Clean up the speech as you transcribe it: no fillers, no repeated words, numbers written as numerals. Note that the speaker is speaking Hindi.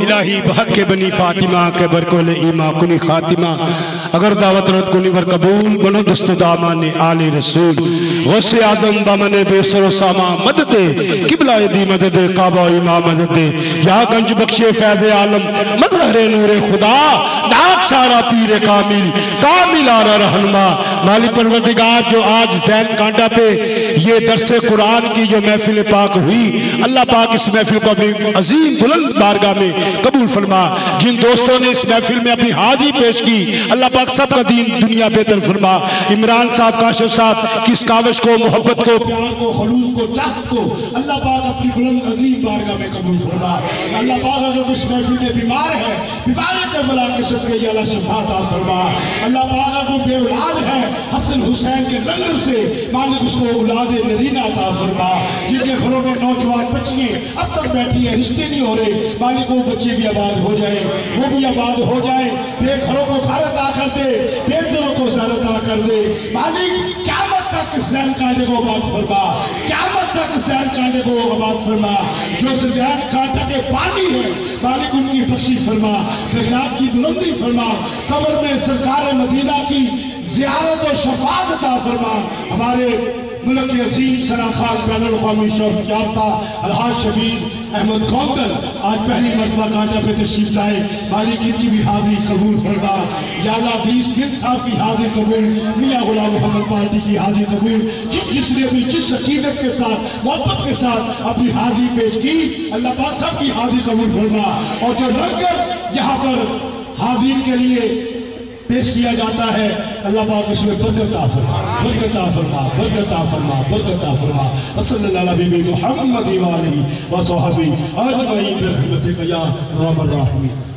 इलाही बहक के बनी फातिमा के बरकोले ईमा कुनी खातिमा अगर दावत रत कुनी वर कबूल बनो दुस्त दामाने आले रसूल गौसे आदम बमने बेसरो सामा मदद किबला दी मदद काबा इमा मदद या गंज बख्शे फैज़ आलम मज़हरे नूरे खुदा नाक सारा पीरे कामिल आरा रहनुमा माली परवरदिगार जो आज ज़ैन कांटा पे ये दरसे कुरान की जो महफिल पाक हुई, अल्लाह पाक इस महफिल को अपनी अजीम बुलंद बारगाह में कबूल फरमा। जिन दोस्तों ने इस महफिल में अपनी हाजिरी पेश की, अल्लाह पाक सबका दीन दुनिया बेहतर फरमा। इमरान साहब, काशिफ साहब की इस काविश को, मोहब्बत को, प्यार को, खलूस को, चाहत को अल्लाह पाक अपनी बुलंद अजीम बारगाह में कबूल फरमा। अल्लाह पाक जो इस महफिल में बीमार है, बीमारी करबला के सदके अल्लाह शिफा अता फरमा। अल्लाह पाक जो बेऔलाद है, हसन हुसैन के नजर से मालिक उसको औलाद नरीना अता फरमा। जिनके घरों में नौजवान बच्चियां अब तक बैठी है, रिश्ते नहीं हो रहे, मालिक वो बच्चे भी आबाद हो जाए, वो भी आबाद हो जाए। बेघरों को घर अता कर दे, बेघरों को ज़र अता कर दे। मालिक क़यामत तक ज़ैन कांटे को आबाद फरमा, क़यामत तक ज़ैन कांटे को आबाद फरमा। जो ज़ैन कांटा के पानी है, मालिक उनकी बख्शी फरमा, दर्जात की बुलंदी फरमा। कब्र में सरकार मदीना की ज़ियारत और शफाअत अता फरमा। हमारे मुल्क के अजीम सराखान बैनुल अक़वामी शौक़ याफ्ता अलहाज शबीर अहमद कौंदल आज पहली मरतबा कांटा पे तशरीफ लाए। मालिक इनकी भी हाजिरी कबूल फरमा। या अल्लाह दीस गिल साहब की हाजिरी कबूल, मियां गुलाम मोहम्मद पार्टी की हाजिरी कबूल। जिसने भी जिस अकीदत के साथ, मोहब्बत के साथ अपनी हाजिरी पेश की, अल्लाह पाक सब की हाजिरी कबूल फरमा। और जो लंगर यहाँ पर हाजिरीन के लिए पेश किया जाता है, अल्लाह पाक उसमें बरकत अता फरमा, बरकत अता फरमा, बरकत अता फरमा, बरकत अता फरमा। सल्लल्लाहु अलैहि मुहम्मद व आलिहि व सहाबी अजमईन बिरहमतिक या अरहमर राहिमीन।